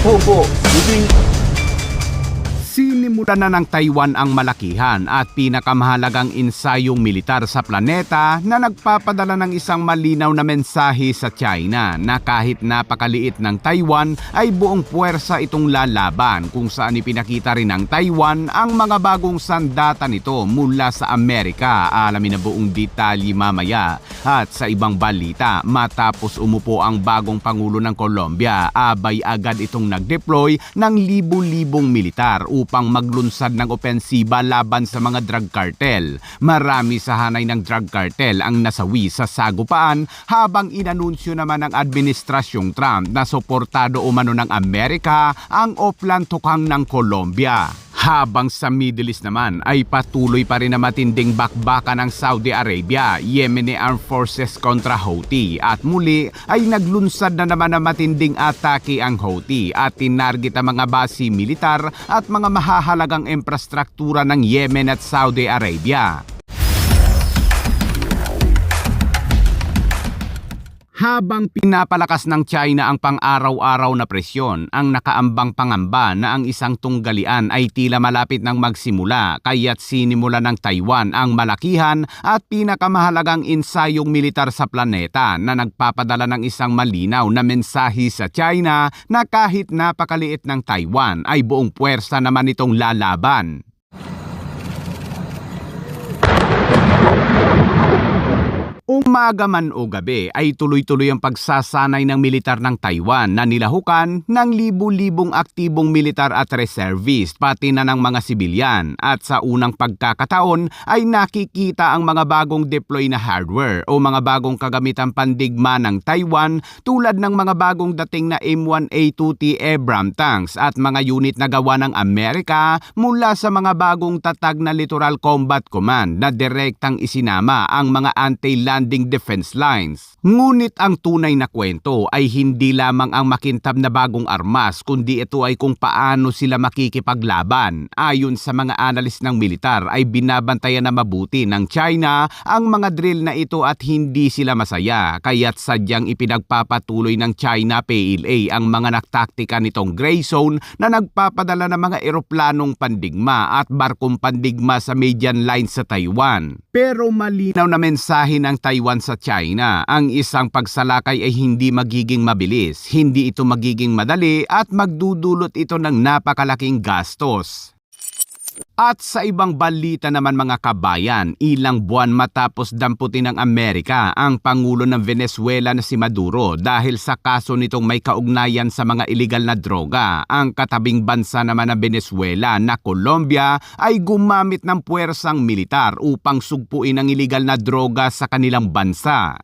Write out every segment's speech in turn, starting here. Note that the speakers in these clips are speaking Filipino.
Opo, Sinimulan na ng Taiwan ang malakihan at pinakamahalagang ensayong militar sa planeta na nagpapadala ng isang malinaw na mensahe sa China na kahit napakaliit ng Taiwan ay buong puwersa itong lalaban, kung saan ipinakita rin ng Taiwan ang mga bagong sandata nito mula sa Amerika. Alamin na buong detalye mamaya. At sa ibang balita, matapos umupo ang bagong Pangulo ng Colombia, abay agad itong nag-deploy ng libu-libong militar upang maglunsad ng opensiba laban sa mga drug cartel. Marami sa hanay ng drug cartel ang nasawi sa sagupaan, habang inanunsyo naman ng Administrasyong Trump na suportado umano ng Amerika ang oplantukang ng Colombia. Habang sa Middle East naman ay patuloy pa rin na matinding bakbakan ng Saudi Arabia, Yemeni Armed Forces kontra Houthi, at muli ay naglunsad na naman na matinding atake ang Houthi at tinarget ang mga base militar at mga mahahalagang infrastruktura ng Yemen at Saudi Arabia. Habang pinapalakas ng China ang pang-araw-araw na presyon, ang nakaambang pangamba na ang isang tunggalian ay tila malapit nang magsimula, kaya't sinimula ng Taiwan ang malakihan at pinakamahalagang ensayong militar sa planeta na nagpapadala ng isang malinaw na mensahe sa China na kahit napakaliit ng Taiwan ay buong puwersa naman itong lalaban. Umaga man o gabi ay tuloy-tuloy ang pagsasanay ng militar ng Taiwan na nilahukan ng libu-libong aktibong militar at reservist, pati na ng mga sibilyan, at sa unang pagkakataon ay nakikita ang mga bagong deploy na hardware o mga bagong kagamitang pandigma ng Taiwan tulad ng mga bagong dating na M1A2T Abrams tanks at mga unit na gawa ng Amerika mula sa mga bagong tatag na Littoral Combat Command na direktang isinama ang mga anti-landing defense lines. Ngunit ang tunay na kwento ay hindi lamang ang makintab na bagong armas, kundi ito ay kung paano sila makikipaglaban. Ayon sa mga analis ng militar ay binabantayan na mabuti ng China ang mga drill na ito at hindi sila masaya, kaya't sadyang ipinagpapatuloy ng China PLA ang mga taktika nitong gray zone na nagpapadala ng mga eroplanong pandigma at barkong pandigma sa median line sa Taiwan. Pero malinaw na mensahe ng Taiwan sa China, ang isang pagsalakay ay hindi magiging mabilis, hindi ito magiging madali at magdudulot ito ng napakalaking gastos. At sa ibang balita naman mga kabayan, ilang buwan matapos damputin ng Amerika ang Pangulo ng Venezuela na si Maduro dahil sa kaso nitong may kaugnayan sa mga iligal na droga, ang katabing bansa naman ng Venezuela na Colombia ay gumamit ng puwersang militar upang sugpuin ang iligal na droga sa kanilang bansa.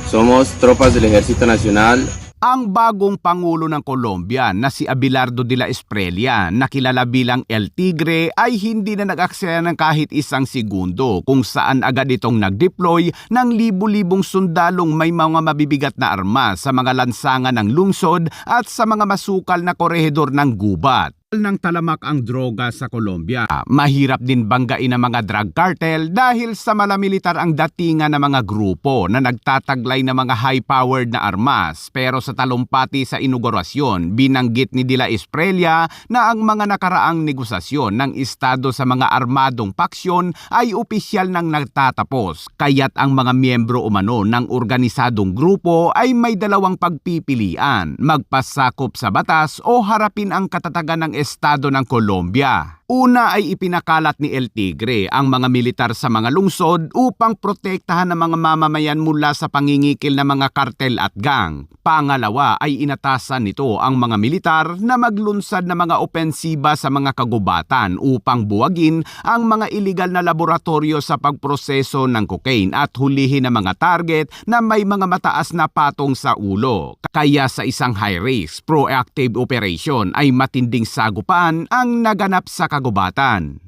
somos tropas del Ejército Nacional. Ang bagong Pangulo ng Colombia na si Abelardo de la Espriella, na kilala bilang El Tigre, ay hindi na nag-aksaya ng kahit isang segundo, kung saan agad itong nag-deploy ng libu-libong sundalong may mga mabibigat na armas sa mga lansangan ng lungsod at sa mga masukal na korehedor ng gubat. Ng talamak ang droga sa Colombia. Mahirap din banggain ang mga drug cartel dahil sa malamilitar ang datingan ng mga grupo na nagtataglay ng mga high-powered na armas. Pero sa talumpati sa inaugurasyon, binanggit ni De La Espriella na ang mga nakaraang negosasyon ng Estado sa mga armadong paksyon ay opisyal nang nagtatapos. Kaya't ang mga miyembro umano ng organisadong grupo ay may dalawang pagpipilian: magpasakop sa batas o harapin ang katatagan ng Estado ng Colombia. Una ay ipinakalat ni El Tigre ang mga militar sa mga lungsod upang protektahan ang mga mamamayan mula sa pangingikil ng mga kartel at gang. Pangalawa ay inatasan nito ang mga militar na maglunsad ng mga opensiba sa mga kagubatan upang buwagin ang mga iligal na laboratorio sa pagproseso ng cocaine at hulihin ang mga target na may mga mataas na patong sa ulo. Kaya sa isang high-risk, proactive operation ay matinding sagupaan ang naganap sa kagubatan.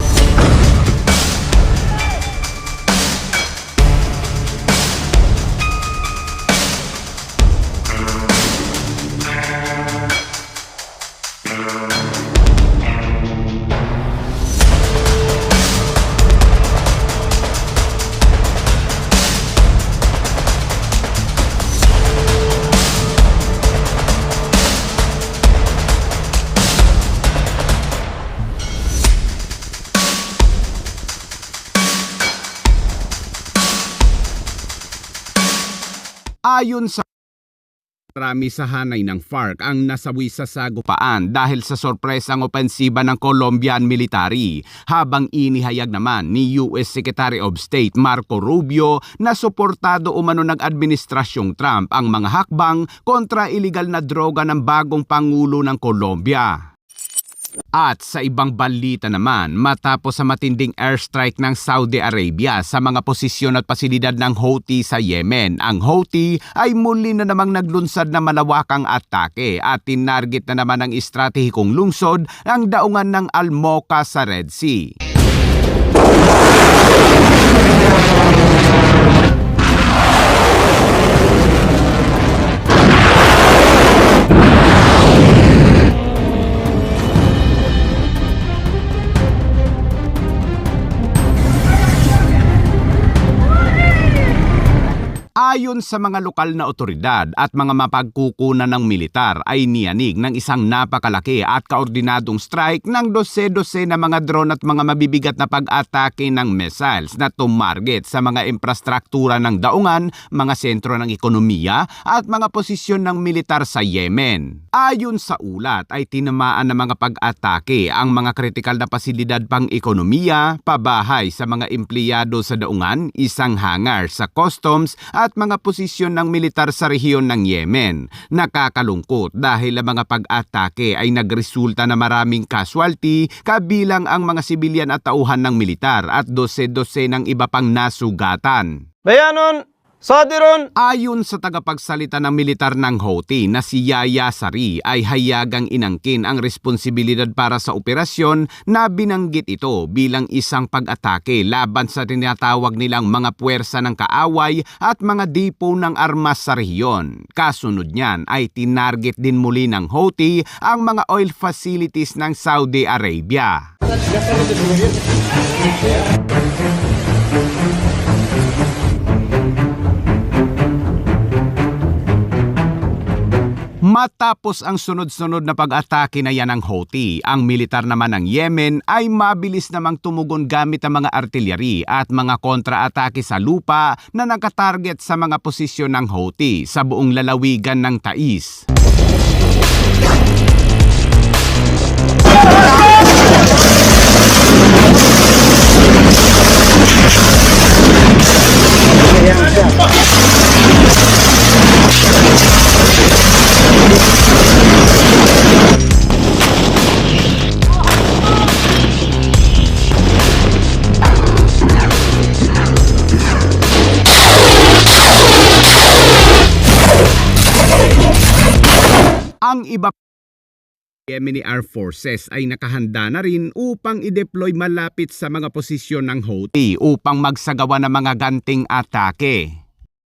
Ayon sa marami sa hanay ng FARC ang nasawi sa sagupaan dahil sa sorpresang opensiba ng Colombian military, habang inihayag naman ni US Secretary of State Marco Rubio na suportado umano ng Administrasyong Trump ang mga hakbang kontra iligal na droga ng bagong Pangulo ng Colombia. At sa ibang balita naman, matapos sa matinding airstrike ng Saudi Arabia sa mga posisyon at pasilidad ng Houthi sa Yemen, ang Houthi ay muli na namang naglunsad na malawakang atake at tinarget na naman ang estratehikong lungsod ang daungan ng Al-Mocha sa Red Sea. Ayon sa mga lokal na otoridad at mga mapagkukunan ng militar ay niyanig ng isang napakalaki at kaordinadong strike ng dose-dose na mga drone at mga mabibigat na pag-atake ng missiles na tumarget sa mga infrastruktura ng daungan, mga sentro ng ekonomiya at mga posisyon ng militar sa Yemen. Ayon sa ulat ay tinamaan ng mga pag-atake ang mga kritikal na pasilidad pang ekonomiya, pabahay sa mga empleyado sa daungan, isang hangar sa customs at mga posisyon ng militar sa rehiyon ng Yemen. Nakakalungkot dahil ang mga pag-atake ay nagresulta na maraming casualty kabilang ang mga sibilyan at tauhan ng militar at dose-dose ng iba pang nasugatan. Bayanon! Sadiron! Ayon sa tagapagsalita ng militar ng Houthi na si Yahya Sari ay hayagang inangkin ang responsibilidad para sa operasyon na binanggit ito bilang isang pag-atake laban sa tinatawag nilang mga puwersa ng kaaway at mga depo ng armas sa rehiyon. Kasunod niyan ay tinarget din muli ng Houthi ang mga oil facilities ng Saudi Arabia. Matapos ang sunod-sunod na pag-atake na yan ng Houthi, ang militar naman ng Yemen ay mabilis namang tumugon gamit ang mga artillery at mga kontra-atake sa lupa na nakatarget sa mga posisyon ng Houthi sa buong lalawigan ng Taiz. Ang iba Yemeni Air Forces ay nakahanda na rin upang i-deploy malapit sa mga posisyon ng Houthi upang magsagawa ng mga ganting atake.